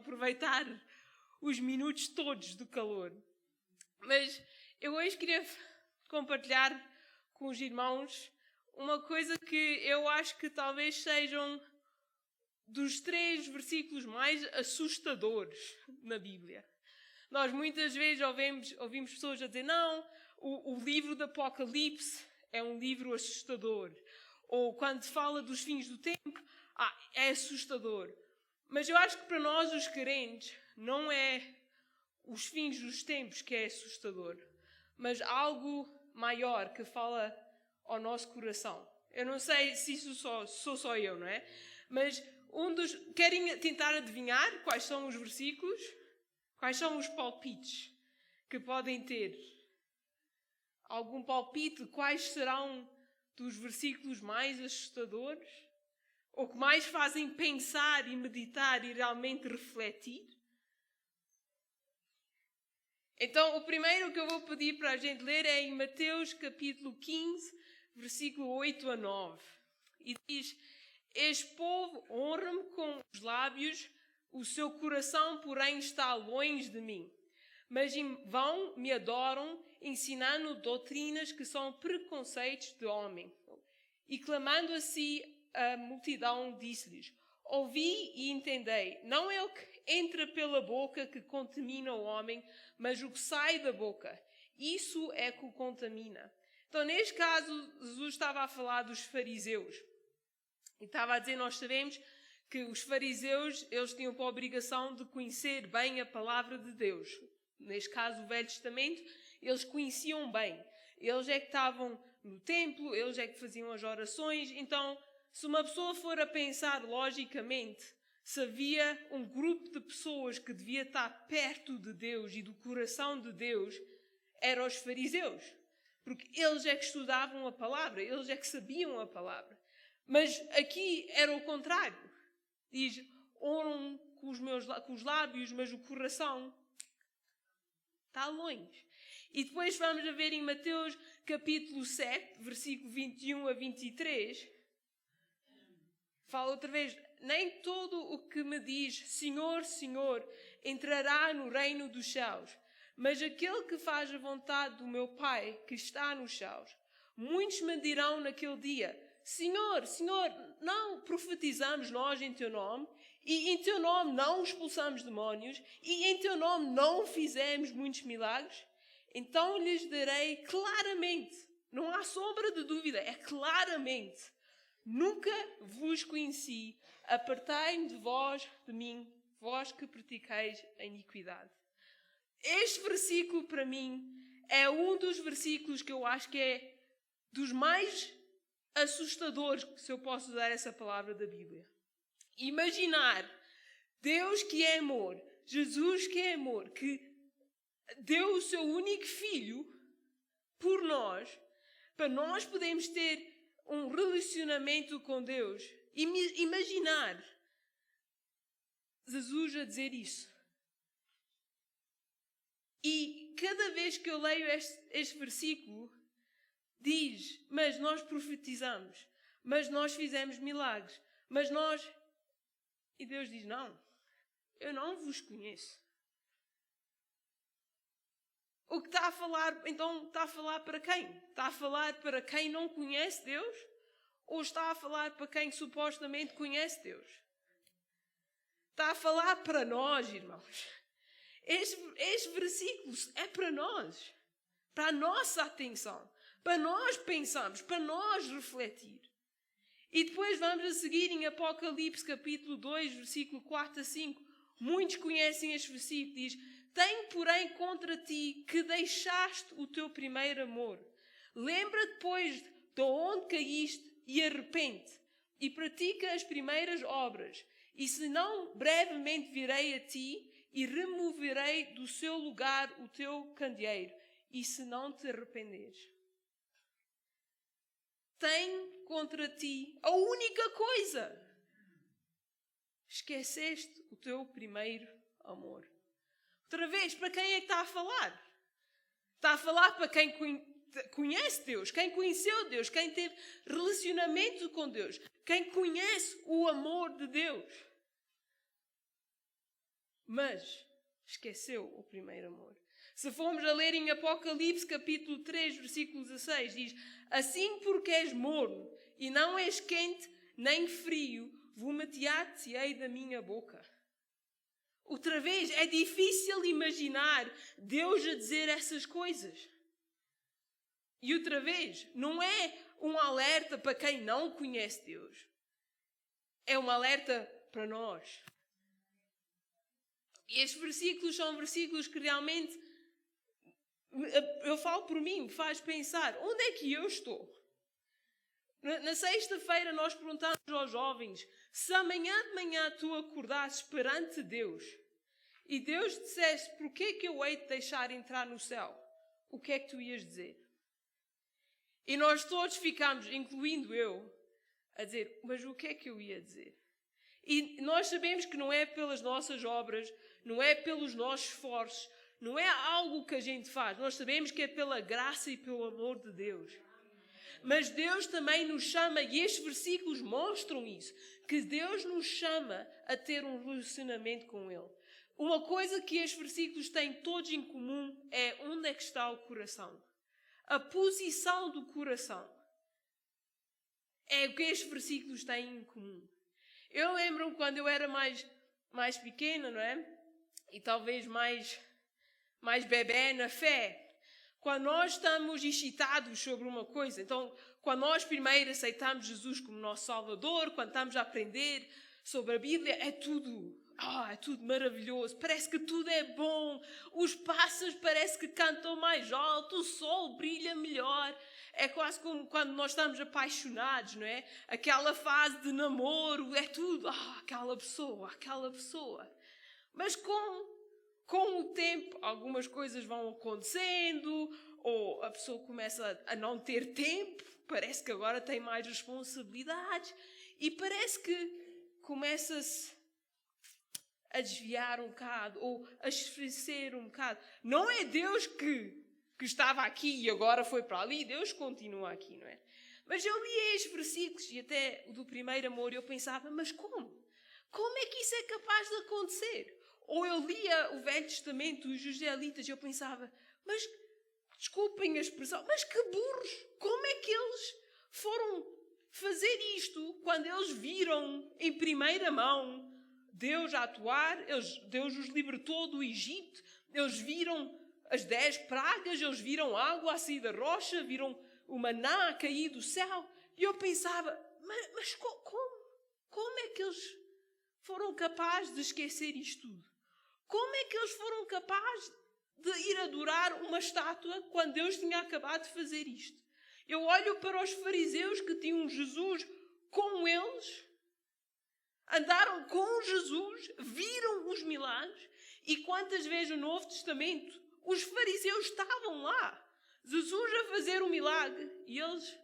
aproveitar os minutos todos do calor. Mas eu hoje queria compartilhar com os irmãos uma coisa que eu acho que talvez sejam dos 3 versículos mais assustadores na Bíblia. Nós muitas vezes ouvimos pessoas a dizer, não, o livro do Apocalipse é um livro assustador. Ou quando fala dos fins do tempo, é assustador. Mas eu acho que para nós, os crentes, não é os fins dos tempos que é assustador, mas algo maior que fala ao nosso coração. Eu não sei se isso sou só eu, não é? Mas querem tentar adivinhar quais são os versículos? Quais são os palpites que podem ter? Algum palpite? Quais serão dos versículos mais assustadores? Ou que mais fazem pensar e meditar e realmente refletir? Então, o primeiro que eu vou pedir para a gente ler é em Mateus capítulo 15, versículo 8 a 9. E diz, este povo honra-me com os lábios, o seu coração, porém, está longe de mim. Mas em vão me adoram, ensinando doutrinas que são preconceitos de homem. E clamando a si, a multidão disse-lhes, ouvi e entendei, não é o que entra pela boca que contamina o homem, mas o que sai da boca. Isso é que o contamina. Então, neste caso, Jesus estava a falar dos fariseus. E estava a dizer, nós sabemos que os fariseus, eles tinham por obrigação de conhecer bem a palavra de Deus. Neste caso, o Velho Testamento, eles conheciam bem. Eles é que estavam no templo, eles é que faziam as orações. Então, se uma pessoa for a pensar logicamente, se havia um grupo de pessoas que devia estar perto de Deus e do coração de Deus, eram os fariseus. Porque eles é que estudavam a palavra, eles é que sabiam a palavra. Mas aqui era o contrário. Diz, honram com os lábios, mas o coração está longe. E depois vamos a ver em Mateus capítulo 7, versículo 21 a 23. Fala outra vez, nem todo o que me diz, Senhor, Senhor, entrará no reino dos céus, mas aquele que faz a vontade do meu Pai que está nos céus. Muitos me dirão naquele dia, Senhor, Senhor, não profetizamos nós em teu nome, e em teu nome não expulsamos demónios, e em teu nome não fizemos muitos milagres? Então lhes darei claramente, não há sombra de dúvida, é claramente, nunca vos conheci, apartai-me de mim, vós que praticais a iniquidade. Este versículo, para mim, é um dos versículos que eu acho que é dos mais assustadores, se eu posso usar essa palavra da Bíblia. Imaginar Deus que é amor, Jesus que é amor, que deu o seu único filho por nós, para nós podermos ter um relacionamento com Deus. Imaginar Jesus a dizer isso. E cada vez que eu leio este versículo, diz, mas nós profetizamos, mas nós fizemos milagres, mas nós... E Deus diz, não, eu não vos conheço. O que está a falar, então está a falar para quem? Está a falar para quem não conhece Deus? Ou está a falar para quem supostamente conhece Deus? Está a falar para nós, irmãos. Este versículo é para nós. Para a nossa atenção. Para nós pensarmos, para nós refletir. E depois vamos a seguir em Apocalipse capítulo 2, versículo 4 a 5. Muitos conhecem este versículo. Diz, tenho, porém, contra ti que deixaste o teu primeiro amor. Lembra-te, pois, de onde caíste e arrepende. E pratica as primeiras obras. E se não, brevemente virei a ti e removerei do seu lugar o teu candeeiro. E se não te arrependeres. Tenho contra ti a única coisa. Esqueceste o teu primeiro amor. Outra vez, para quem é que está a falar? Está a falar para quem conhece Deus, quem conheceu Deus, quem teve relacionamento com Deus, quem conhece o amor de Deus. mas esqueceu o primeiro amor. Se formos a ler em Apocalipse, capítulo 3, versículo 16, diz: assim porque és morno e não és quente nem frio, vomitar-te-ei da minha boca. Outra vez, é difícil imaginar Deus a dizer essas coisas. E outra vez, não é um alerta para quem não conhece Deus. É um alerta para nós. E estes versículos são versículos que realmente, eu falo por mim, me faz pensar, onde é que eu estou? Na sexta-feira nós perguntamos aos jovens, se amanhã de manhã tu acordasses perante Deus e Deus te dissesse, porquê que eu hei de deixar entrar no céu? O que é que tu ias dizer? E nós todos ficamos, incluindo eu, a dizer, mas o que é que eu ia dizer? E nós sabemos que não é pelas nossas obras, não é pelos nossos esforços, não é algo que a gente faz. Nós sabemos que é pela graça e pelo amor de Deus. Mas Deus também nos chama, e estes versículos mostram isso, que Deus nos chama a ter um relacionamento com Ele. Uma coisa que estes versículos têm todos em comum é onde é que está o coração. A posição do coração é o que estes versículos têm em comum. Eu lembro-me quando eu era mais pequena, não é? E talvez mais bebé na fé. Quando nós estamos excitados sobre uma coisa, então, quando nós primeiro aceitamos Jesus como nosso Salvador, quando estamos a aprender sobre a Bíblia, é tudo maravilhoso, parece que tudo é bom, os pássaros parece que cantam mais alto, o sol brilha melhor. É quase como quando nós estamos apaixonados, não é? Aquela fase de namoro, é tudo, aquela pessoa. Mas com o tempo, algumas coisas vão acontecendo, ou a pessoa começa a não ter tempo, parece que agora tem mais responsabilidades, e parece que começa-se a desviar um bocado, ou a esfrecer um bocado. Não é Deus que estava aqui e agora foi para ali, Deus continua aqui, não é? Mas eu lia estes versículos, e até do primeiro amor, e eu pensava, mas como? Como é que isso é capaz de acontecer? Ou eu lia o Velho Testamento, os Israelitas, e eu pensava, mas, desculpem a expressão, mas que burros! Como é que eles foram fazer isto quando eles viram em primeira mão Deus a atuar? Deus os libertou do Egito, eles viram as 10 pragas, eles viram água a sair da rocha, viram o maná a cair do céu. E eu pensava, mas como é que eles foram capazes de esquecer isto tudo? Como é que eles foram capazes de ir adorar uma estátua quando Deus tinha acabado de fazer isto? Eu olho para os fariseus que tinham Jesus com eles, andaram com Jesus, viram os milagres, e quantas vezes no Novo Testamento os fariseus estavam lá, Jesus a fazer um milagre, e eles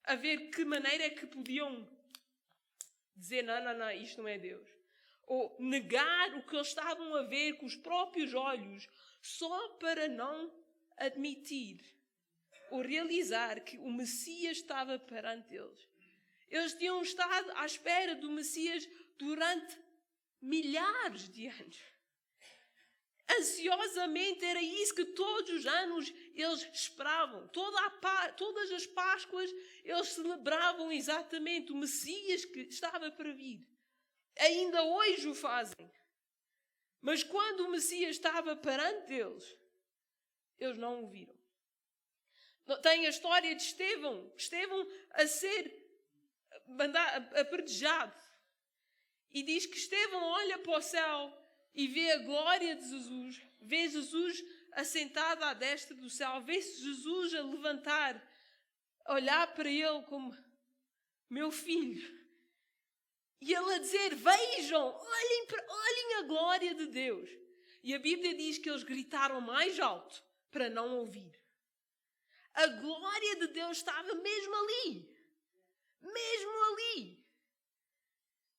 a ver que maneira é que podiam dizer, não, isto não é Deus. Ou negar o que eles estavam a ver com os próprios olhos, só para não admitir ou realizar que o Messias estava perante eles. Eles tinham estado à espera do Messias durante milhares de anos. Ansiosamente era isso que todos os anos eles esperavam. Todas as Páscoas eles celebravam exatamente o Messias que estava para vir. Ainda hoje o fazem. Mas quando o Messias estava perante eles, eles não o viram. Tem a história de Estevão a ser apedrejado. E diz que Estevão olha para o céu e vê a glória de Jesus, vê Jesus assentado à destra do céu, vê Jesus a levantar, a olhar para ele como meu filho. E ele a dizer, vejam, olhem a glória de Deus. E a Bíblia diz que eles gritaram mais alto para não ouvir. A glória de Deus estava mesmo ali.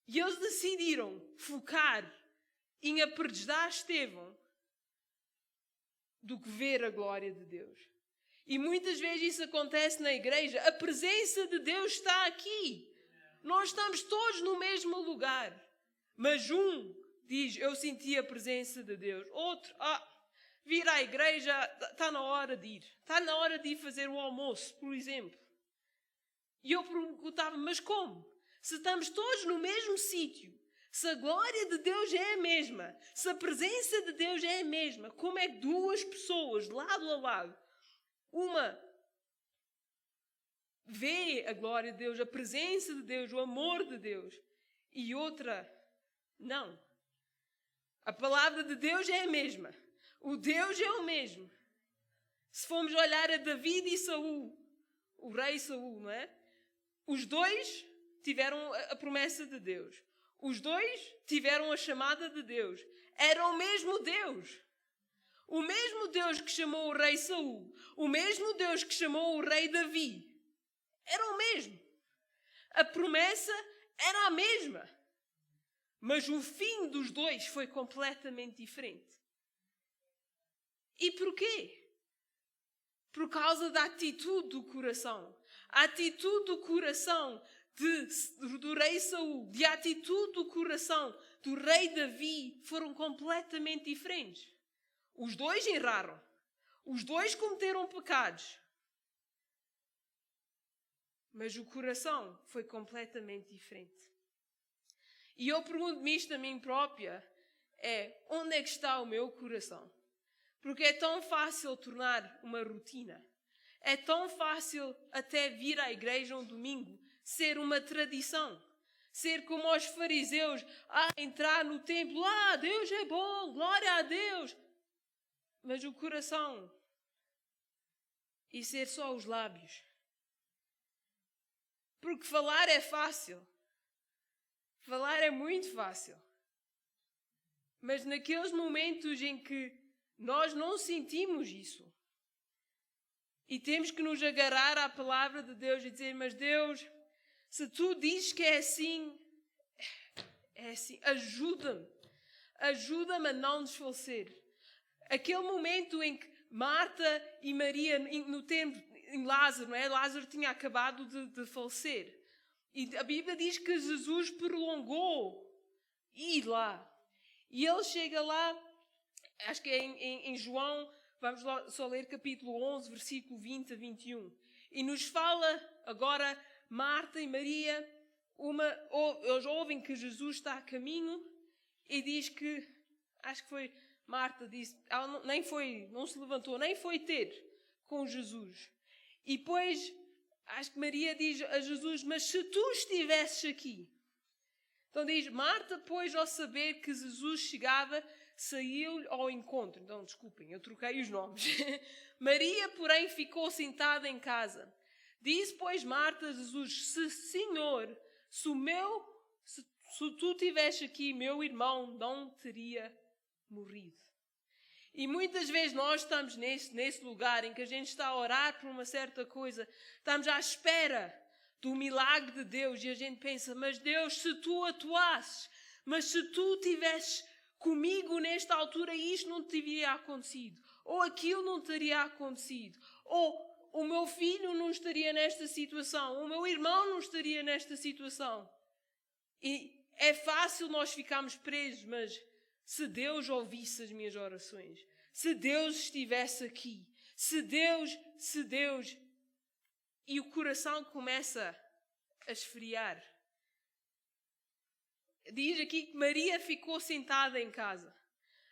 E eles decidiram focar em apedrejar Estevão do que ver a glória de Deus. E muitas vezes isso acontece na igreja. A presença de Deus está aqui. Nós estamos todos no mesmo lugar. Mas um diz, eu senti a presença de Deus. Outro, vir à igreja, está na hora de ir. Está na hora de ir fazer o almoço, por exemplo. E eu perguntava, mas como? Se estamos todos no mesmo sítio, se a glória de Deus é a mesma, se a presença de Deus é a mesma, como é que duas pessoas, lado a lado, uma vê a glória de Deus, a presença de Deus, o amor de Deus, e outra não? A palavra de Deus é a mesma. O Deus é o mesmo. Se formos olhar a David e Saul, o rei Saul, não é? Os dois tiveram a promessa de Deus. Os dois tiveram a chamada de Deus. Era o mesmo Deus. O mesmo Deus que chamou o rei Saul. O mesmo Deus que chamou o rei Davi. Era o mesmo. A promessa era a mesma. Mas o fim dos dois foi completamente diferente. E porquê? Por causa da atitude do coração. A atitude do coração do rei Saul, a atitude do coração do rei Davi foram completamente diferentes. Os dois erraram. Os dois cometeram pecados. Mas o coração foi completamente diferente. E eu pergunto-me isto a mim própria, onde é que está o meu coração? Porque é tão fácil tornar uma rotina. É tão fácil até vir à igreja um domingo, ser uma tradição. Ser como os fariseus, entrar no templo, Deus é bom, glória a Deus. Mas o coração, e ser só os lábios. Porque falar é fácil. Falar é muito fácil. Mas naqueles momentos em que nós não sentimos isso, e temos que nos agarrar à palavra de Deus e dizer, mas Deus, se tu dizes que é assim, ajuda-me. Ajuda-me a não desfalecer. Aquele momento em que Marta e Maria, no tempo, em Lázaro, não é? Lázaro tinha acabado de falecer. E a Bíblia diz que Jesus prolongou ir lá. E ele chega lá, acho que é em João, vamos lá só ler capítulo 11, versículo 20 a 21. E nos fala agora Marta e Maria, eles ouvem que Jesus está a caminho e diz que, acho que foi Marta, disse, ela não se levantou, nem foi ter com Jesus. E depois, acho que Maria diz a Jesus, mas se tu estivesses aqui. Então diz, Marta, pois, ao saber que Jesus chegava, saiu ao encontro. Então, desculpem, eu troquei os nomes. Maria, porém, ficou sentada em casa. Disse, pois, Marta a Jesus, Senhor, se tu estivesse aqui, meu irmão não teria morrido. E muitas vezes nós estamos nesse lugar em que a gente está a orar por uma certa coisa, estamos à espera do milagre de Deus e a gente pensa, mas Deus, se tu atuasses, mas se tu estivesses comigo nesta altura, isto não teria acontecido, ou aquilo não teria acontecido, ou o meu filho não estaria nesta situação, o meu irmão não estaria nesta situação. E é fácil nós ficarmos presos, mas se Deus ouvisse as minhas orações, se Deus estivesse aqui, se Deus, e o coração começa a esfriar. Diz aqui que Maria ficou sentada em casa.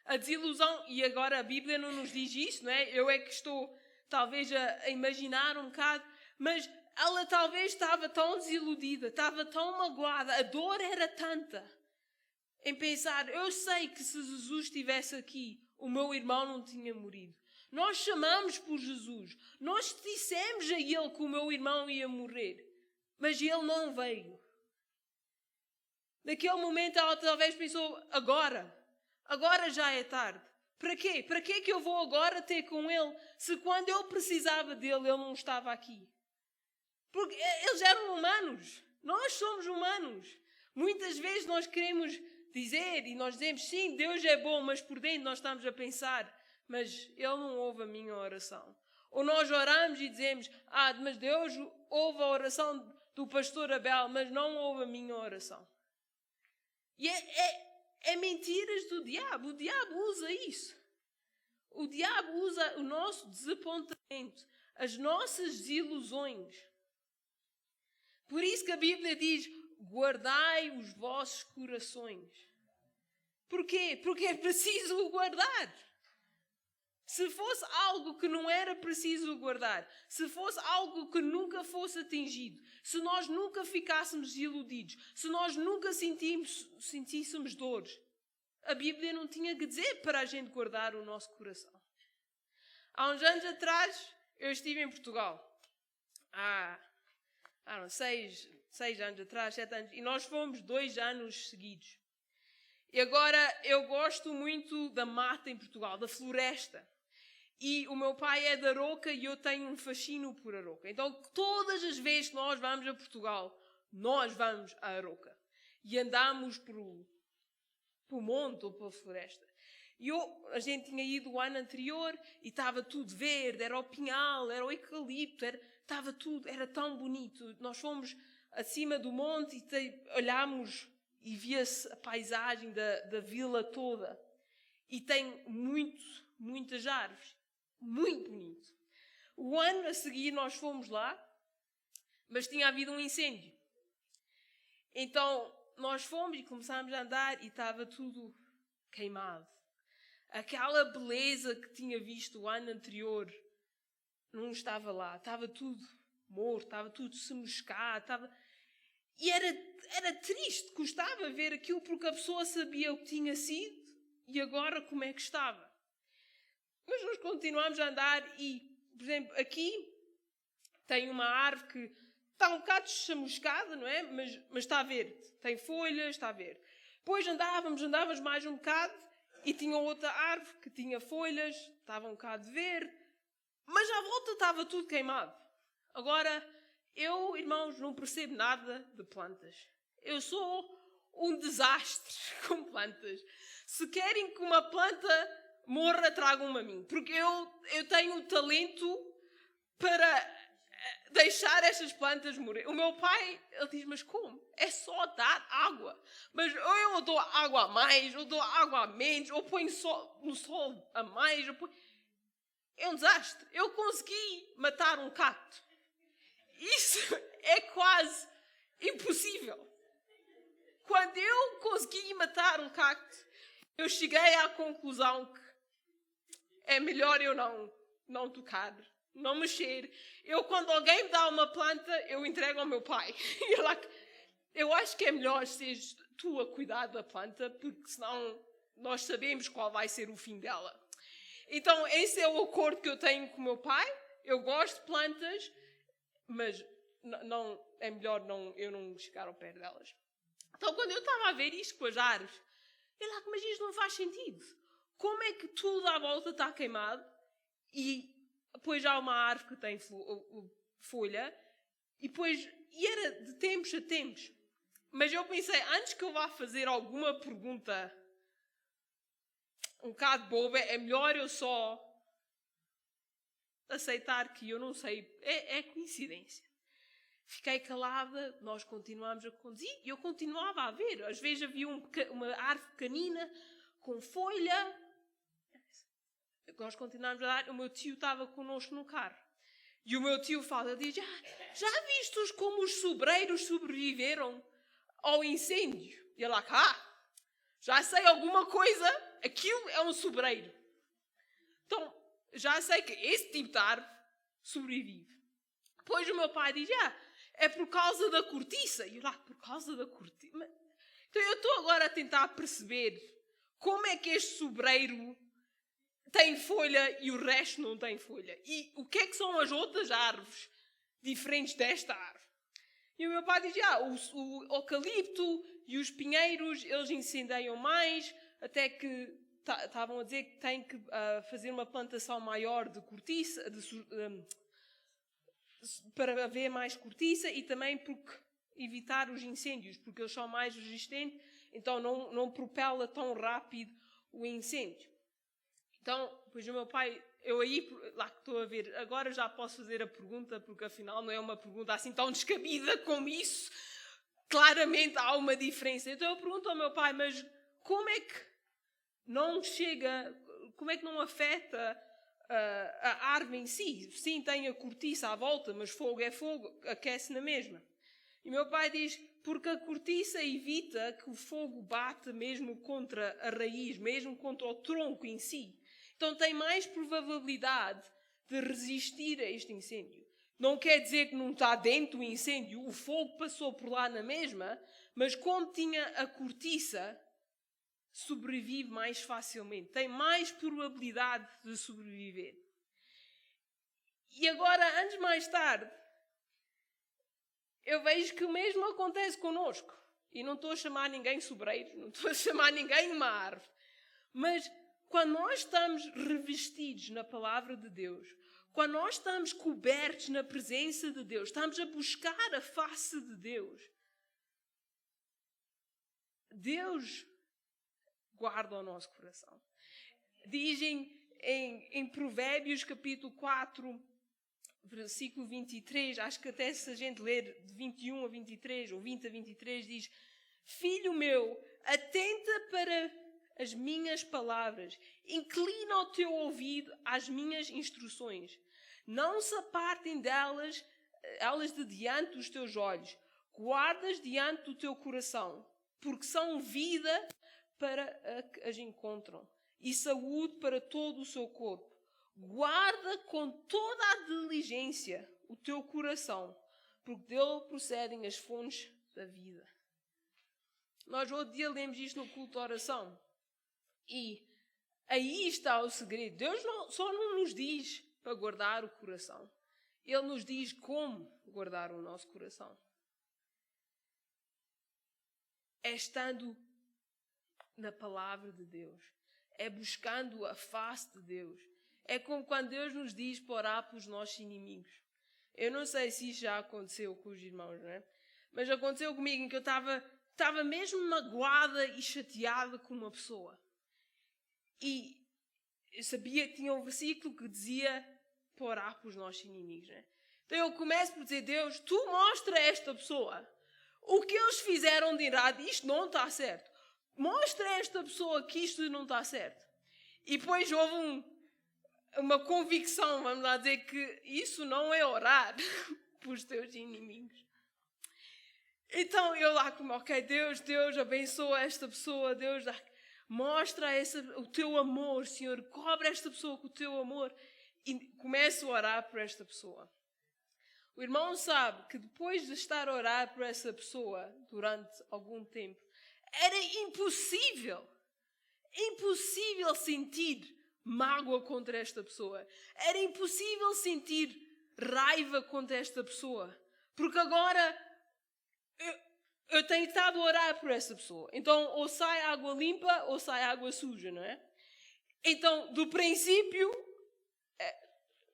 A desilusão, e agora a Bíblia não nos diz isso, não é? Eu é que estou talvez a imaginar um bocado, mas ela talvez estava tão desiludida, estava tão magoada, a dor era tanta. Em pensar, eu sei que se Jesus estivesse aqui, o meu irmão não tinha morrido. Nós chamamos por Jesus. Nós dissemos a ele que o meu irmão ia morrer. Mas ele não veio. Naquele momento ela talvez pensou, agora já é tarde. Para quê? Para quê que eu vou agora ter com ele, se quando eu precisava dele, ele não estava aqui? Porque eles eram humanos. Nós somos humanos. Muitas vezes nós queremos dizer, e nós dizemos, sim, Deus é bom, mas por dentro nós estamos a pensar, mas Ele não ouve a minha oração. Ou nós oramos e dizemos, mas Deus ouve a oração do pastor Abel, mas não ouve a minha oração. E é mentiras do diabo. O diabo usa isso. O diabo usa o nosso desapontamento, as nossas desilusões. Por isso que a Bíblia diz, guardai os vossos corações. Porquê? Porque é preciso o guardar. Se fosse algo que não era preciso guardar, se fosse algo que nunca fosse atingido, se nós nunca ficássemos iludidos, se nós nunca sentíssemos dores, a Bíblia não tinha que dizer para a gente guardar o nosso coração. Há uns anos atrás, eu estive em Portugal. Há 6 anos atrás, 7 anos, e nós fomos 2 anos seguidos. E agora eu gosto muito da mata em Portugal, da floresta. E o meu pai é da Aroca e eu tenho um fascínio por Aroca. Então, todas as vezes que nós vamos a Portugal, nós vamos a Aroca. E andamos pelo monte ou pela floresta. E a gente tinha ido o ano anterior e estava tudo verde, era o pinhal, era o eucalipto, estava tudo, era tão bonito. Nós fomos acima do monte e olhámos e via-se a paisagem da vila toda. E tem muitas árvores. Muito bonito. O ano a seguir nós fomos lá, mas tinha havido um incêndio. Então nós fomos e começámos a andar e estava tudo queimado. Aquela beleza que tinha visto o ano anterior não estava lá. Estava tudo morto, estava tudo semuscado. E era triste, custava ver aquilo porque a pessoa sabia o que tinha sido e agora como é que estava. Mas nós continuamos a andar e, por exemplo, aqui tem uma árvore que está um bocado chamuscada, não é? Mas está verde. Tem folhas, está verde. Depois andávamos mais um bocado e tinha outra árvore que tinha folhas, estava um bocado verde. Mas à volta estava tudo queimado. Agora, eu, irmãos, não percebo nada de plantas. Eu sou um desastre com plantas. Se querem que uma planta morra, tragam-me a mim. Porque eu tenho o talento para deixar estas plantas morrer. O meu pai, ele diz, mas como? É só dar água. Mas ou eu dou água a mais, ou dou água a menos, ou ponho no sol a mais. É um desastre. Eu consegui matar um cacto. Isso é quase impossível. Quando eu consegui matar um cacto, eu cheguei à conclusão que é melhor eu não tocar, não mexer. Quando alguém me dá uma planta, eu entrego ao meu pai. Eu acho que é melhor seres tu a cuidar da planta, porque senão nós sabemos qual vai ser o fim dela. Então, esse é o acordo que eu tenho com o meu pai. Eu gosto de plantas, mas é melhor eu não chegar ao pé delas. Então, quando eu estava a ver isto com as árvores, mas isto não faz sentido. Como é que tudo à volta está queimado e depois há uma árvore que tem folha e era de tempos a tempos. Mas eu pensei, antes que eu vá fazer alguma pergunta um bocado boba, é melhor eu só aceitar que eu não sei. É coincidência. Fiquei calada, nós continuámos a conduzir e eu continuava a ver. Às vezes havia uma árvore pequenina com folha. Nós continuámos a dar. O meu tio estava connosco no carro. E o meu tio fala, diz, já vistes como os sobreiros sobreviveram ao incêndio? E ele já sei alguma coisa, aquilo é um sobreiro. Então, já sei que esse tipo de árvore sobrevive. Depois o meu pai diz, é por causa da cortiça. E eu por causa da cortiça? Então eu estou agora a tentar perceber como é que este sobreiro tem folha e o resto não tem folha. E o que é que são as outras árvores diferentes desta árvore? E o meu pai diz, o eucalipto e os pinheiros, eles incendeiam mais, até que estavam a dizer que tem que fazer uma plantação maior de cortiça, para haver mais cortiça e também porque evitar os incêndios, porque eles são mais resistentes, então não propela tão rápido o incêndio. Então, depois o meu pai, eu aí, lá que estou a ver, agora já posso fazer a pergunta, porque afinal não é uma pergunta assim tão descabida como isso. Claramente há uma diferença. Então eu pergunto ao meu pai, mas como é que não chega, como é que não afeta a árvore em si? Sim, tem a cortiça à volta, mas fogo é fogo, aquece na mesma. E meu pai diz, porque a cortiça evita que o fogo bata mesmo contra a raiz, mesmo contra o tronco em si. Então tem mais probabilidade de resistir a este incêndio. Não quer dizer que não está dentro do incêndio, o fogo passou por lá na mesma, mas como tinha a cortiça, sobrevive mais facilmente. Tem mais probabilidade de sobreviver. E agora, antes mais tarde, eu vejo que o mesmo acontece connosco. E não estou a chamar ninguém sobreiro, não estou a chamar ninguém uma árvore. Mas quando nós estamos revestidos na palavra de Deus, quando nós estamos cobertos na presença de Deus, estamos a buscar a face de Deus, Deus guarda o nosso coração. Dizem em Provérbios capítulo 4, versículo 23, acho que até se a gente ler de 21 a 23 ou 20 a 23, diz: Filho meu, atenta para as minhas palavras, inclina o teu ouvido às minhas instruções. Não se apartem elas de diante dos teus olhos. Guardas diante do teu coração, porque são vida para a que as encontram e saúde para todo o seu corpo. Guarda com toda a diligência o teu coração, porque dele procedem as fontes da vida. Nós outro dia lemos isto no culto de oração. E aí está o segredo. Deus só não nos diz para guardar o coração. Ele nos diz como guardar o nosso coração. É estando na palavra de Deus. É buscando a face de Deus. É como quando Deus nos diz para orar pelos nossos inimigos. Eu não sei se isso já aconteceu com os irmãos, não é? Mas aconteceu comigo em que eu estava mesmo magoada e chateada com uma pessoa. E eu sabia que tinha um versículo que dizia para orar pelos nossos inimigos, não é? Então eu começo por dizer: Deus, tu mostra a esta pessoa o que eles fizeram de errado. Isto não está certo. Mostra a esta pessoa que isto não está certo. E depois houve uma convicção, vamos lá dizer, que isso não é orar pelos teus inimigos. Então eu lá como, ok, Deus abençoa esta pessoa, Deus mostra o teu amor, Senhor, cobre esta pessoa com o teu amor. E começo a orar por esta pessoa. O irmão sabe que depois de estar a orar por essa pessoa durante algum tempo, era impossível sentir mágoa contra esta pessoa. Era impossível sentir raiva contra esta pessoa. Porque agora eu tenho estado a orar por essa pessoa. Então, ou sai água limpa ou sai água suja, não é? Então, do princípio,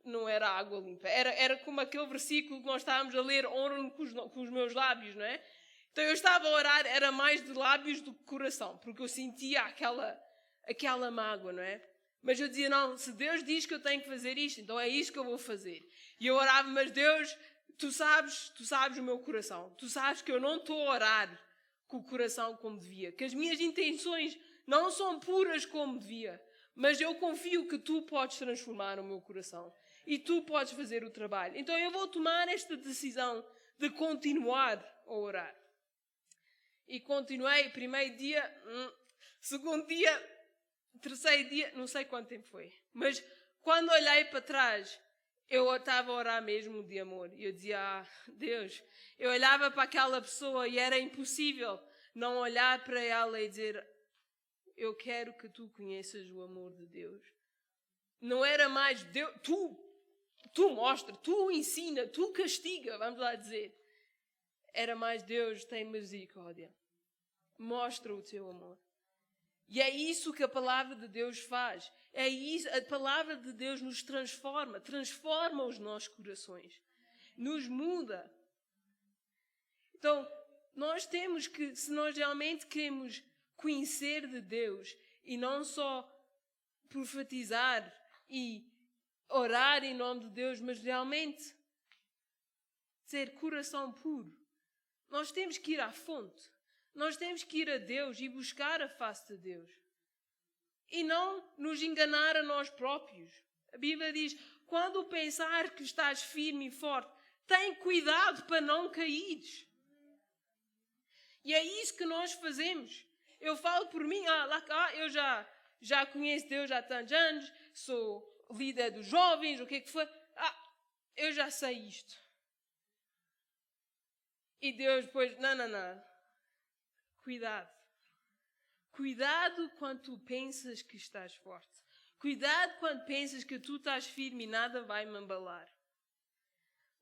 não era água limpa. Era como aquele versículo que nós estávamos a ler, honra-me com os meus lábios, não é? Então, eu estava a orar, era mais de lábios do que coração, porque eu sentia aquela mágoa, não é? Mas eu dizia, não, se Deus diz que eu tenho que fazer isto, então é isto que eu vou fazer. E eu orava, mas Deus, tu sabes o meu coração. Tu sabes que eu não estou a orar com o coração como devia. Que as minhas intenções não são puras como devia. Mas eu confio que tu podes transformar o meu coração. E tu podes fazer o trabalho. Então eu vou tomar esta decisão de continuar a orar. E continuei, primeiro dia, segundo dia, terceiro dia, não sei quanto tempo foi. Mas quando olhei para trás, eu estava a orar mesmo de amor. E eu dizia, Deus, eu olhava para aquela pessoa e era impossível não olhar para ela e dizer, eu quero que tu conheças o amor de Deus. Não era mais, Deus, tu mostra, tu ensina, tu castiga, vamos lá dizer. Era mais, Deus, tem misericórdia. Mostra o teu amor. E é isso que a palavra de Deus faz. É isso, a palavra de Deus nos transforma os nossos corações. Nos muda. Então, nós temos que, se nós realmente queremos conhecer de Deus e não só profetizar e orar em nome de Deus, mas realmente ter coração puro, nós temos que ir à fonte. Nós temos que ir a Deus e buscar a face de Deus. E não nos enganar a nós próprios. A Bíblia diz, quando pensar que estás firme e forte, tem cuidado para não caíres. E é isso que nós fazemos. Eu falo por mim, eu já conheço Deus há tantos anos, sou líder dos jovens, o que é que foi. Eu já sei isto. E Deus depois, não. Cuidado. Cuidado quando tu pensas que estás forte. Cuidado quando pensas que tu estás firme e nada vai me abalar.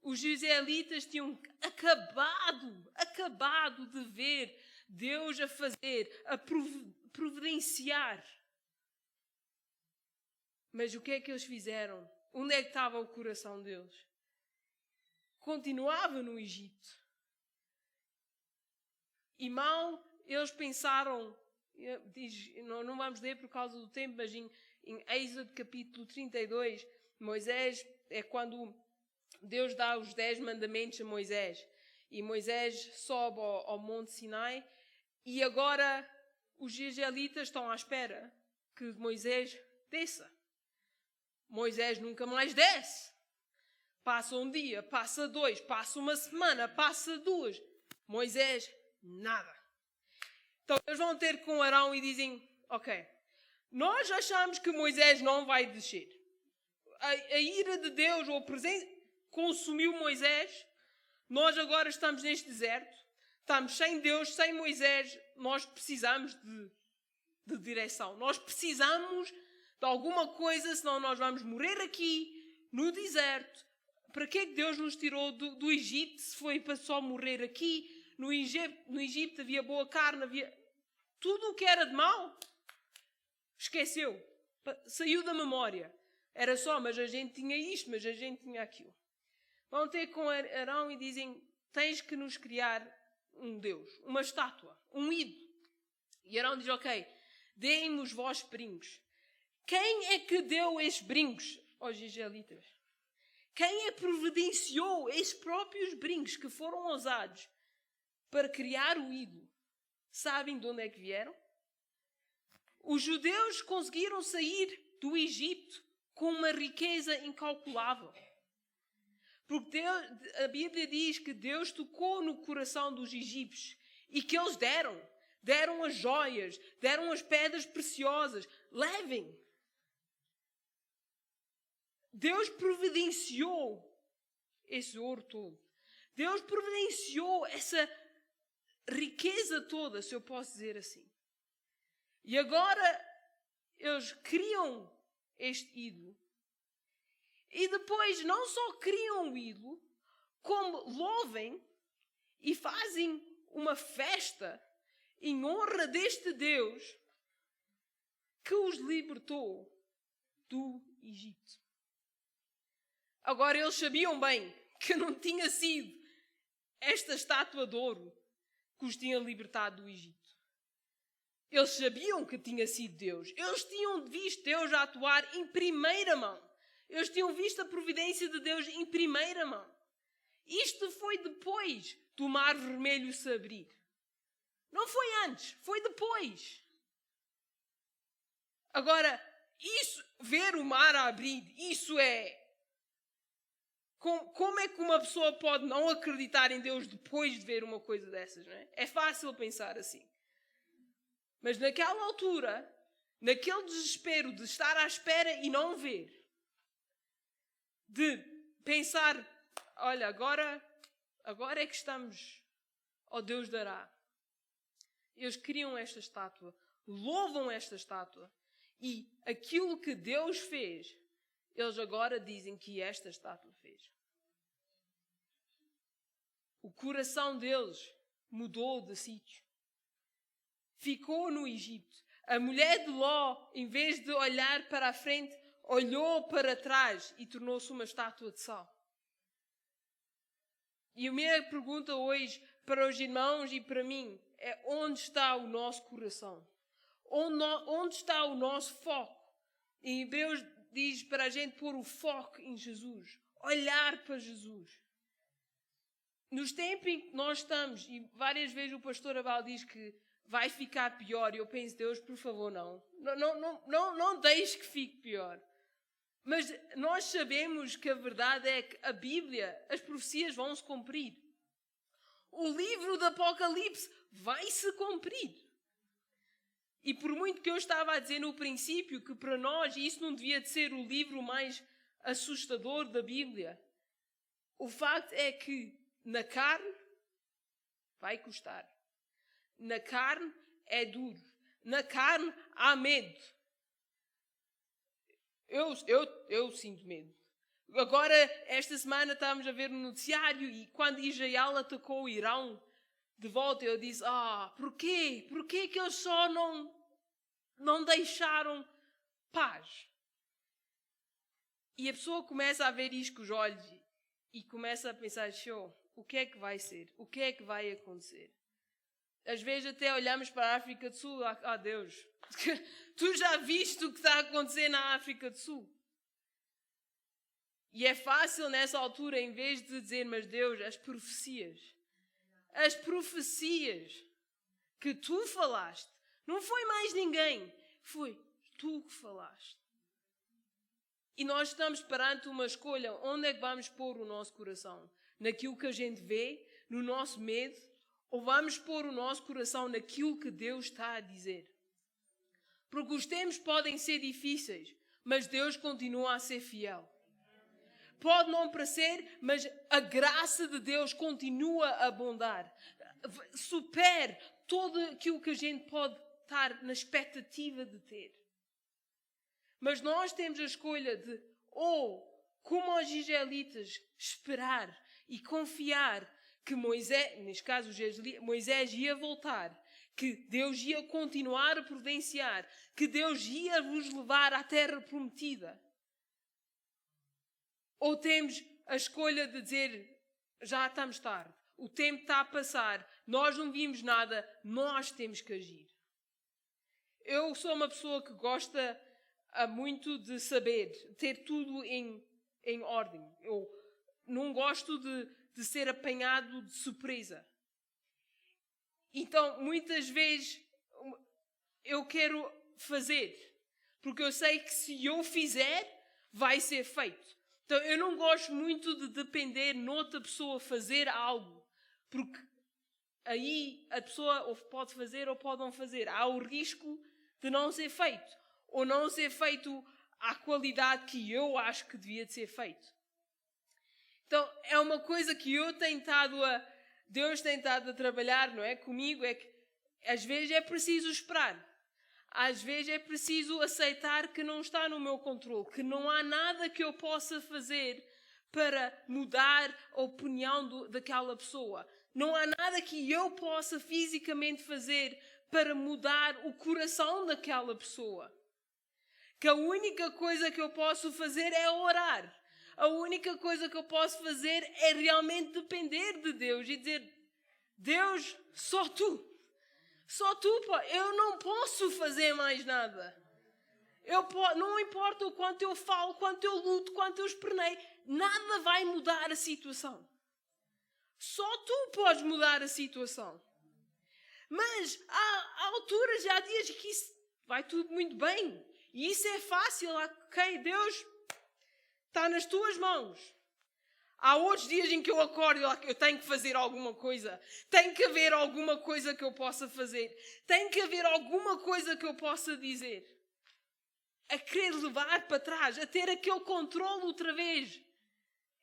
Os israelitas tinham acabado de ver Deus a fazer, a providenciar. Mas o que é que eles fizeram? Onde é que estava o coração deles? Continuava no Egito. E mal eles pensaram, não vamos ler por causa do tempo, mas em Êxodo capítulo 32, Moisés, é quando Deus dá os 10 mandamentos a Moisés. E Moisés sobe ao Monte Sinai e agora os israelitas estão à espera que Moisés desça. Moisés nunca mais desce. Passa um dia, passa 2, passa uma semana, passa 2. Moisés, nada. Então eles vão ter com Arão e dizem, ok, nós achamos que Moisés não vai descer. A ira de Deus, ou a presença, consumiu Moisés. Nós agora estamos neste deserto. Estamos sem Deus, sem Moisés. Nós precisamos de direção. Nós precisamos de alguma coisa, senão nós vamos morrer aqui, no deserto. Para que é que Deus nos tirou do Egito, se foi para só morrer aqui? No Egito havia boa carne, havia tudo o que era de mal. Esqueceu. Saiu da memória. Era só, mas a gente tinha isto, mas a gente tinha aquilo. Vão ter com Arão e dizem, tens que nos criar um Deus, uma estátua, um ídolo. E Arão diz, ok, deem-me os vossos brincos. Quem é que deu estes brincos aos israelitas? Quem é que providenciou estes próprios brincos que foram usados para criar o ídolo? Sabem de onde é que vieram? Os judeus conseguiram sair do Egito com uma riqueza incalculável. Porque a Bíblia diz que Deus tocou no coração dos egípcios e que eles deram as joias, deram as pedras preciosas. Levem! Deus providenciou esse ouro todo. Deus providenciou essa riqueza toda, se eu posso dizer assim. E agora eles criam este ídolo. E depois não só criam o ídolo, como louvem e fazem uma festa em honra deste Deus que os libertou do Egito. Agora eles sabiam bem que não tinha sido esta estátua de ouro que os tinha libertado do Egito. Eles sabiam que tinha sido Deus. Eles tinham visto Deus a atuar em primeira mão. Eles tinham visto a providência de Deus em primeira mão. Isto foi depois do Mar Vermelho se abrir. Não foi antes, foi depois. Agora, isso, ver o mar a abrir, isso é... Como é que uma pessoa pode não acreditar em Deus depois de ver uma coisa dessas, não é? É fácil pensar assim. Mas naquela altura, naquele desespero de estar à espera e não ver, de pensar, olha, agora é que estamos, Deus dará. Eles criam esta estátua, louvam esta estátua, e aquilo que Deus fez, eles agora dizem que esta estátua fez. O coração deles mudou de sítio. Ficou no Egito. A mulher de Ló, em vez de olhar para a frente, olhou para trás e tornou-se uma estátua de sal. E a minha pergunta hoje para os irmãos e para mim é: onde está o nosso coração? Onde está o nosso foco? Em Hebreus diz para a gente pôr o foco em Jesus. Olhar para Jesus. nos tempos em que nós estamos, e várias vezes o pastor Abel diz que vai ficar pior, e eu penso, Deus, por favor, não deixe que fique pior. Mas nós sabemos que a verdade é que a Bíblia, as profecias vão se cumprir. O livro do Apocalipse vai se cumprir. E por muito que eu estava a dizer no princípio que para nós isso não devia de ser o livro mais assustador da Bíblia, o facto é que na carne vai custar. Na carne é duro. Na carne há medo. Eu sinto medo. Agora, esta semana estávamos a ver no noticiário e quando Israel atacou o Irão de volta, eu disse, porquê? Porquê que eles só não deixaram paz? E a pessoa começa a ver isto com os olhos e começa a pensar, o que é que vai ser? O que é que vai acontecer? Às vezes até olhamos para a África do Sul, Deus, tu já viste o que está a acontecer na África do Sul? E é fácil nessa altura, em vez de dizer, mas Deus, as profecias que tu falaste, não foi mais ninguém, foi tu que falaste. E nós estamos perante uma escolha, onde é que vamos pôr o nosso coração? Naquilo que a gente vê, no nosso medo, ou vamos pôr o nosso coração naquilo que Deus está a dizer? Porque os tempos podem ser difíceis, mas Deus continua a ser fiel. Pode não parecer, mas a graça de Deus continua a abundar. Supera tudo aquilo que a gente pode estar na expectativa de ter. Mas nós temos a escolha de, como os israelitas, esperar e confiar que Moisés, neste caso Moisés ia voltar, que Deus ia continuar a providenciar, que Deus ia vos levar à terra prometida. Ou temos a escolha de dizer, já estamos tarde, o tempo está a passar, nós não vimos nada, nós temos que agir. Eu sou uma pessoa que gosta muito de saber, ter tudo em ordem. Eu não gosto de ser apanhado de surpresa. Então, muitas vezes, eu quero fazer, porque eu sei que se eu fizer, vai ser feito. Então, eu não gosto muito de depender noutra pessoa fazer algo, porque aí a pessoa ou pode fazer ou pode não fazer. Há o risco de não ser feito, ou não ser feito à qualidade que eu acho que devia de ser feito. Então, é uma coisa que Deus tem estado a trabalhar, não é? Comigo, é que às vezes é preciso esperar. Às vezes é preciso aceitar que não está no meu controle, que não há nada que eu possa fazer para mudar a opinião daquela pessoa. Não há nada que eu possa fisicamente fazer para mudar o coração daquela pessoa. Que a única coisa que eu posso fazer é orar. A única coisa que eu posso fazer é realmente depender de Deus e dizer, Deus, só tu. Só tu, pá. Eu não posso fazer mais nada. Não importa o quanto eu falo, quanto eu luto, quanto eu espernei, nada vai mudar a situação. Só tu podes mudar a situação. Mas há alturas, há dias que isso vai tudo muito bem. E isso é fácil. Ok, Deus, está nas tuas mãos. Há outros dias em que eu acordo e eu tenho que fazer alguma coisa. Tem que haver alguma coisa que eu possa fazer. Tem que haver alguma coisa que eu possa dizer. A querer levar para trás, a ter aquele controle outra vez.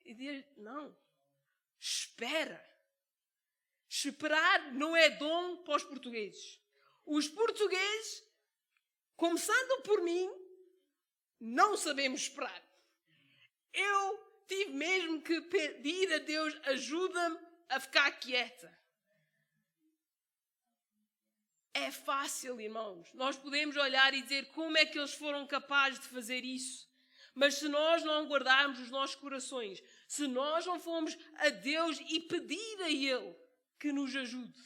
E dizer, não, espera. Esperar não é dom para os portugueses. Os portugueses, começando por mim, não sabemos esperar. Eu tive mesmo que pedir a Deus, ajuda-me a ficar quieta. É fácil, irmãos. Nós podemos olhar e dizer como é que eles foram capazes de fazer isso. Mas se nós não guardarmos os nossos corações, se nós não formos a Deus e pedir a Ele que nos ajude,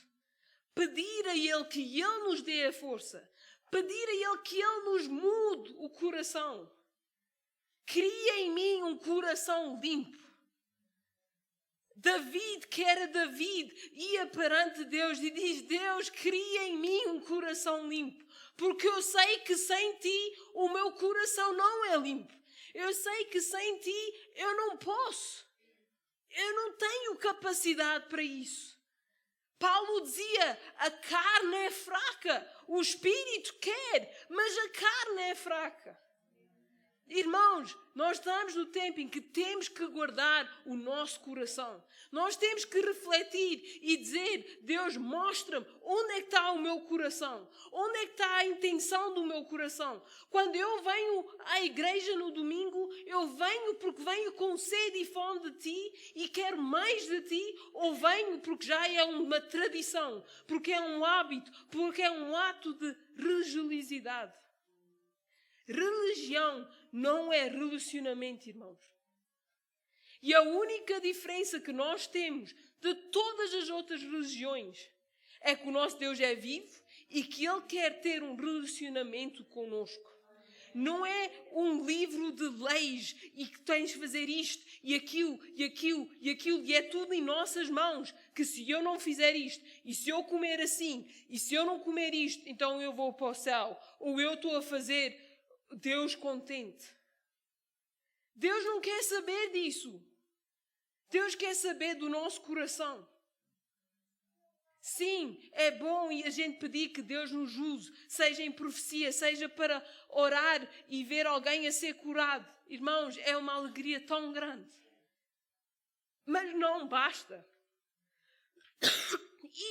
pedir a Ele que Ele nos dê a força, pedir a Ele que Ele nos mude o coração, cria em mim um coração limpo. David, que era David, ia perante Deus e diz: Deus, cria em mim um coração limpo, porque eu sei que sem ti o meu coração não é limpo. Eu sei que sem ti eu não posso. Eu não tenho capacidade para isso. Paulo dizia: a carne é fraca, o espírito quer, mas a carne é fraca. Irmãos, nós estamos no tempo em que temos que guardar o nosso coração. Nós temos que refletir e dizer: Deus, mostra-me onde é que está o meu coração. Onde é que está a intenção do meu coração. Quando eu venho à igreja no domingo, eu venho porque venho com sede e fome de ti e quero mais de ti, ou venho porque já é uma tradição, porque é um hábito, porque é um ato de religiosidade. Religião não é relacionamento, irmãos. E a única diferença que nós temos de todas as outras religiões é que o nosso Deus é vivo e que Ele quer ter um relacionamento conosco. Não é um livro de leis e que tens de fazer isto e aquilo e aquilo e aquilo e é tudo em nossas mãos, que se eu não fizer isto e se eu comer assim e se eu não comer isto, então eu vou para o céu, ou eu estou a fazer Deus contente. Deus não quer saber disso. Deus quer saber do nosso coração. Sim, é bom e a gente pedir que Deus nos use, seja em profecia, seja para orar e ver alguém a ser curado. Irmãos, é uma alegria tão grande. Mas não basta.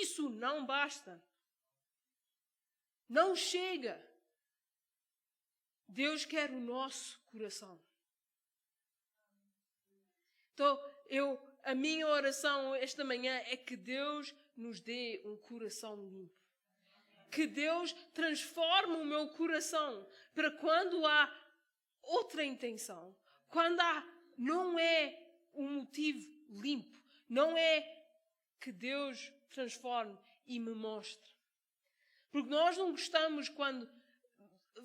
Isso não basta. Não chega. Deus quer o nosso coração. Então, a minha oração esta manhã é que Deus nos dê um coração limpo. Que Deus transforme o meu coração para quando há outra intenção. Quando não é um motivo limpo. Não é que Deus transforme e me mostre. Porque nós não gostamos quando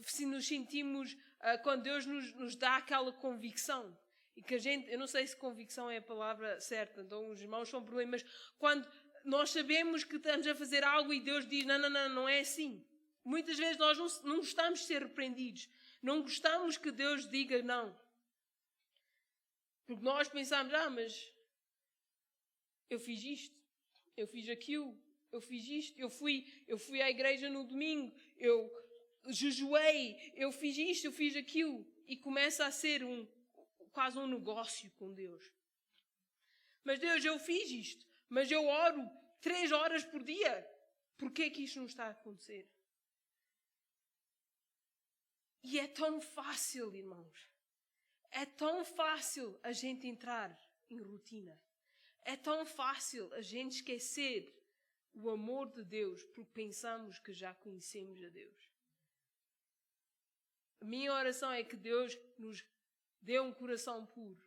se nos sentimos, quando Deus nos dá aquela convicção. E que a gente, eu não sei se convicção é a palavra certa, então os irmãos são problemas. Quando nós sabemos que estamos a fazer algo e Deus diz, não é assim. Muitas vezes nós não gostamos de ser repreendidos. Não gostamos que Deus diga não. Porque nós pensamos, mas eu fiz isto, eu fiz aquilo, eu fiz isto, eu fui à igreja no domingo, eu jejuei, eu fiz isto, eu fiz aquilo. E começa a ser quase um negócio com Deus. Mas Deus, eu fiz isto, mas eu oro 3 horas por dia. Porquê é que isto não está a acontecer? E é tão fácil, irmãos. É tão fácil a gente entrar em rotina. É tão fácil a gente esquecer o amor de Deus porque pensamos que já conhecemos a Deus. A minha oração é que Deus nos dê um coração puro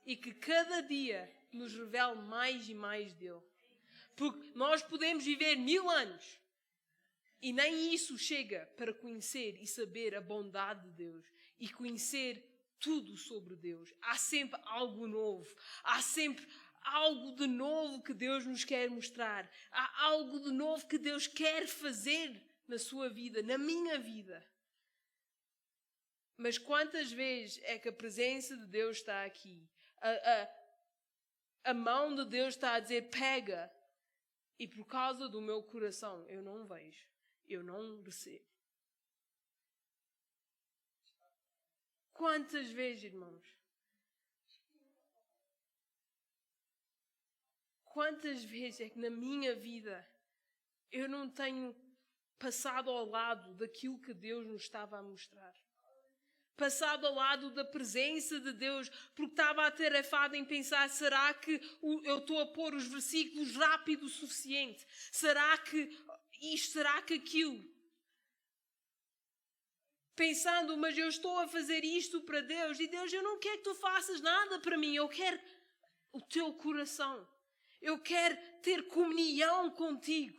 e que cada dia nos revele mais e mais dele. Porque nós podemos viver 1000 anos e nem isso chega para conhecer e saber a bondade de Deus e conhecer tudo sobre Deus. Há sempre algo novo. Há sempre algo de novo que Deus nos quer mostrar. Há algo de novo que Deus quer fazer na sua vida, na minha vida. Mas quantas vezes é que a presença de Deus está aqui? A mão de Deus está a dizer, pega. E por causa do meu coração, eu não vejo. Eu não recebo. Quantas vezes, irmãos? Quantas vezes é que na minha vida eu não tenho passado ao lado daquilo que Deus nos estava a mostrar? Passado ao lado da presença de Deus, porque estava atarefado em pensar, será que eu estou a pôr os versículos rápido o suficiente? Será que isto, será que aquilo? Pensando, mas eu estou a fazer isto para Deus, e Deus, eu não quero que tu faças nada para mim, eu quero o teu coração. Eu quero ter comunhão contigo.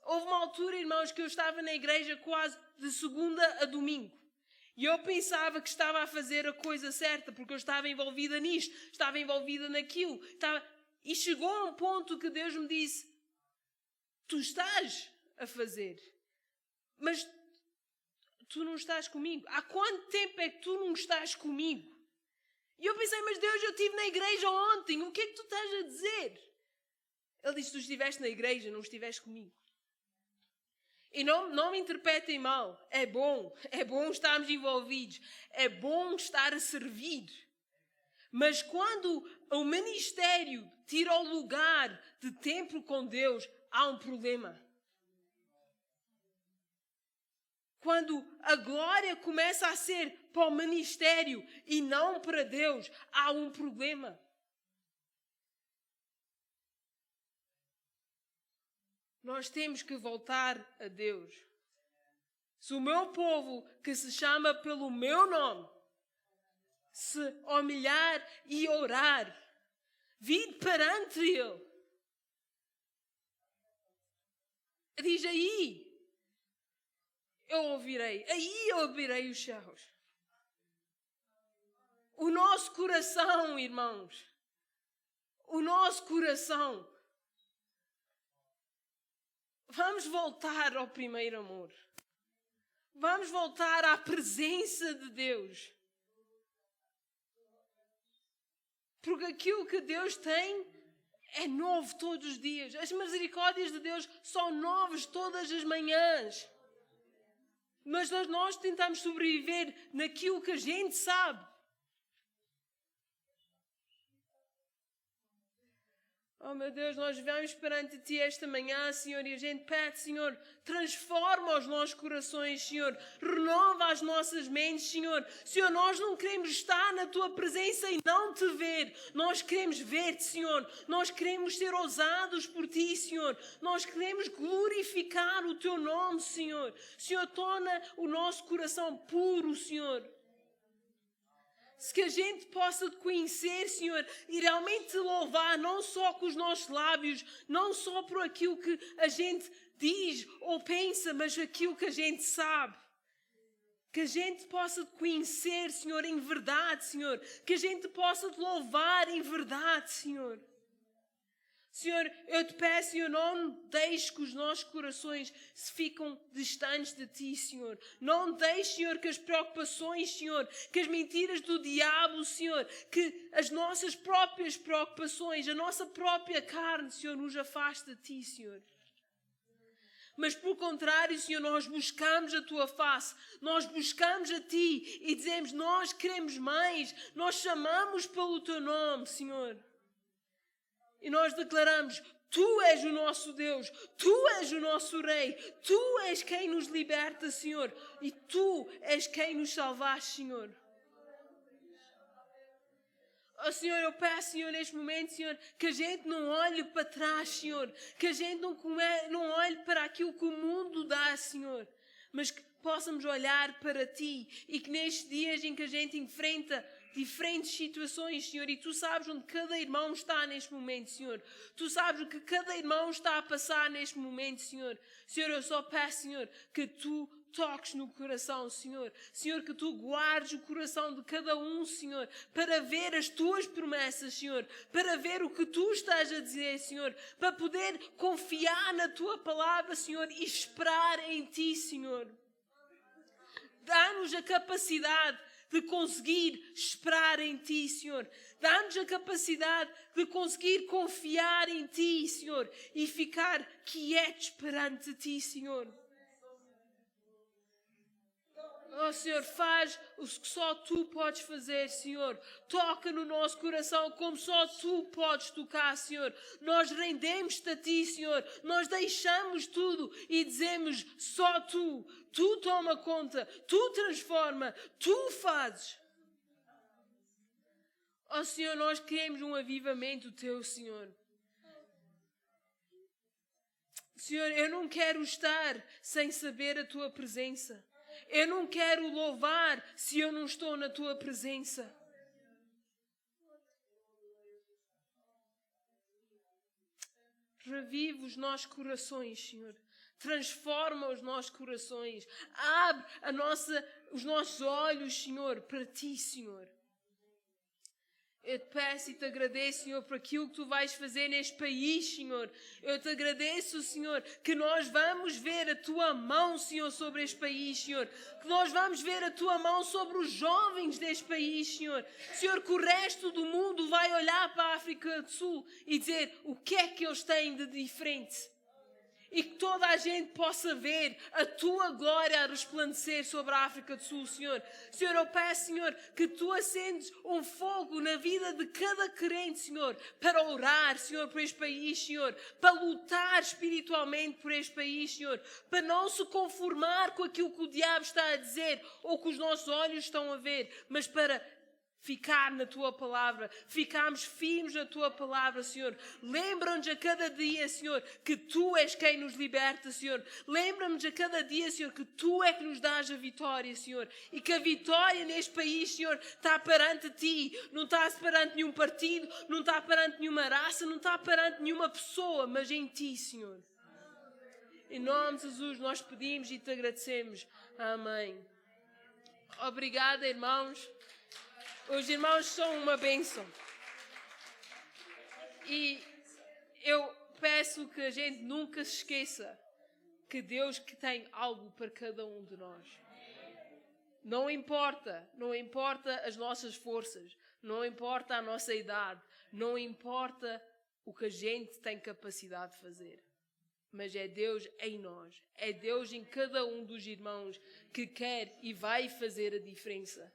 Houve uma altura, irmãos, que eu estava na igreja quase de segunda a domingo. E eu pensava que estava a fazer a coisa certa, porque eu estava envolvida nisto, estava envolvida naquilo. E chegou a um ponto que Deus me disse, tu estás a fazer, mas tu não estás comigo. Há quanto tempo é que tu não estás comigo? E eu pensei, mas Deus, eu estive na igreja ontem, o que é que tu estás a dizer? Ele disse, tu estiveste na igreja, não estiveste comigo. E não me interpretem mal, é bom estarmos envolvidos, é bom estar a servir. Mas quando o ministério tira o lugar de tempo com Deus, há um problema. Quando a glória começa a ser para o ministério e não para Deus, há um problema. Nós temos que voltar a Deus. Se o meu povo, que se chama pelo meu nome, se humilhar e orar, vir perante Ele, diz aí eu ouvirei os céus. O nosso coração, irmãos, o nosso coração. Vamos voltar ao primeiro amor. Vamos voltar à presença de Deus. Porque aquilo que Deus tem é novo todos os dias. As misericórdias de Deus são novas todas as manhãs. Mas nós tentamos sobreviver naquilo que a gente sabe. Oh meu Deus, nós vamos perante Ti esta manhã, Senhor, e a gente pede, Senhor, transforma os nossos corações, Senhor, renova as nossas mentes, Senhor. Senhor, nós não queremos estar na Tua presença e não Te ver. Nós queremos ver-Te, Senhor. Nós queremos ser ousados por Ti, Senhor. Nós queremos glorificar o Teu nome, Senhor. Senhor, torna o nosso coração puro, Senhor. Se que a gente possa te conhecer, Senhor, e realmente te louvar, não só com os nossos lábios, não só por aquilo que a gente diz ou pensa, mas aquilo que a gente sabe. Que a gente possa te conhecer, Senhor, em verdade, Senhor. Que a gente possa te louvar em verdade, Senhor. Senhor, eu te peço, Senhor, não deixes que os nossos corações se ficam distantes de Ti, Senhor. Não deixes, Senhor, que as preocupações, Senhor, que as mentiras do diabo, Senhor, que as nossas próprias preocupações, a nossa própria carne, Senhor, nos afaste de Ti, Senhor. Mas, pelo contrário, Senhor, nós buscamos a Tua face, nós buscamos a Ti e dizemos, nós queremos mais, nós chamamos pelo Teu nome, Senhor. E nós declaramos, Tu és o nosso Deus, Tu és o nosso Rei, Tu és quem nos liberta, Senhor, e Tu és quem nos salvaste, Senhor. Oh, Senhor, eu peço, Senhor, neste momento, Senhor, que a gente não olhe para trás, Senhor, que a gente não olhe para aquilo que o mundo dá, Senhor, mas que possamos olhar para Ti e que nestes dias em que a gente enfrenta diferentes situações, Senhor, e Tu sabes onde cada irmão está neste momento, Senhor. Tu sabes o que cada irmão está a passar neste momento, Senhor. Senhor, eu só peço, Senhor, que Tu toques no coração, Senhor. Senhor, que Tu guardes o coração de cada um, Senhor, para ver as Tuas promessas, Senhor, para ver o que Tu estás a dizer, Senhor, para poder confiar na Tua palavra, Senhor, e esperar em Ti, Senhor. Dá-nos a capacidade de conseguir esperar em Ti, Senhor. Dá-nos a capacidade de conseguir confiar em Ti, Senhor, e ficar quietos perante Ti, Senhor. Oh, Senhor, faz o que só Tu podes fazer, Senhor. Toca no nosso coração como só Tu podes tocar, Senhor. Nós rendemos-te a Ti, Senhor. Nós deixamos tudo e dizemos só Tu. Tu toma conta, Tu transforma, Tu fazes. Oh, Senhor, nós queremos um avivamento Teu, Senhor. Senhor, eu não quero estar sem saber a Tua presença. Eu não quero louvar se eu não estou na Tua presença. Revive os nossos corações, Senhor. Transforma os nossos corações. Abre a nossa os nossos olhos, Senhor, para Ti, Senhor. Eu te peço e te agradeço, Senhor, por aquilo que Tu vais fazer neste país, Senhor. Eu te agradeço, Senhor, que nós vamos ver a Tua mão, Senhor, sobre este país, Senhor. Que nós vamos ver a Tua mão sobre os jovens deste país, Senhor. Senhor, que o resto do mundo vai olhar para a África do Sul e dizer o que é que eles têm de diferente. E que toda a gente possa ver a Tua glória a resplandecer sobre a África do Sul, Senhor. Senhor, eu peço, Senhor, que Tu acendes um fogo na vida de cada crente, Senhor, para orar, Senhor, por este país, Senhor, para lutar espiritualmente por este país, Senhor, para não se conformar com aquilo que o diabo está a dizer ou que os nossos olhos estão a ver, mas para ficar na Tua palavra, ficarmos firmes na Tua palavra, Senhor. Lembra-nos a cada dia, Senhor, que Tu és quem nos liberta, Senhor. Lembra-nos a cada dia, Senhor, que Tu é que nos dás a vitória, Senhor. E que a vitória neste país, Senhor, está perante Ti. Não está perante nenhum partido, não está perante nenhuma raça, não está perante nenhuma pessoa, mas em Ti, Senhor. Em nome de Jesus, nós pedimos e Te agradecemos. Amém. Obrigada, irmãos. Os irmãos são uma bênção. E eu peço que a gente nunca se esqueça que Deus que tem algo para cada um de nós. Não importa as nossas forças, não importa a nossa idade, não importa o que a gente tem capacidade de fazer. Mas é Deus em nós, é Deus em cada um dos irmãos que quer e vai fazer a diferença.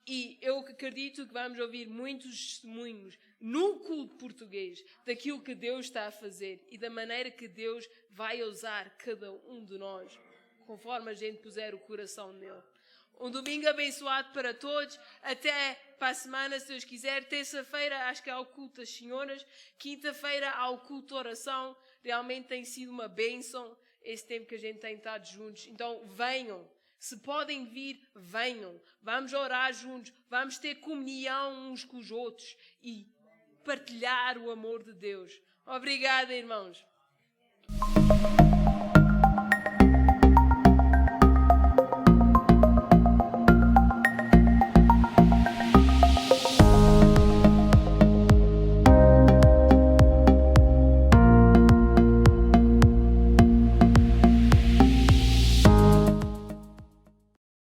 E eu acredito que vamos ouvir muitos testemunhos num culto português daquilo que Deus está a fazer e da maneira que Deus vai usar cada um de nós, conforme a gente puser o coração nele. Um domingo abençoado para todos. Até para a semana, se Deus quiser. Terça-feira acho que há o culto das senhoras. Quinta-feira há o culto de oração. Realmente tem sido uma bênção esse tempo que a gente tem estado juntos. Então venham. Se podem vir, venham. Vamos orar juntos. Vamos ter comunhão uns com os outros. E partilhar o amor de Deus. Obrigada, irmãos.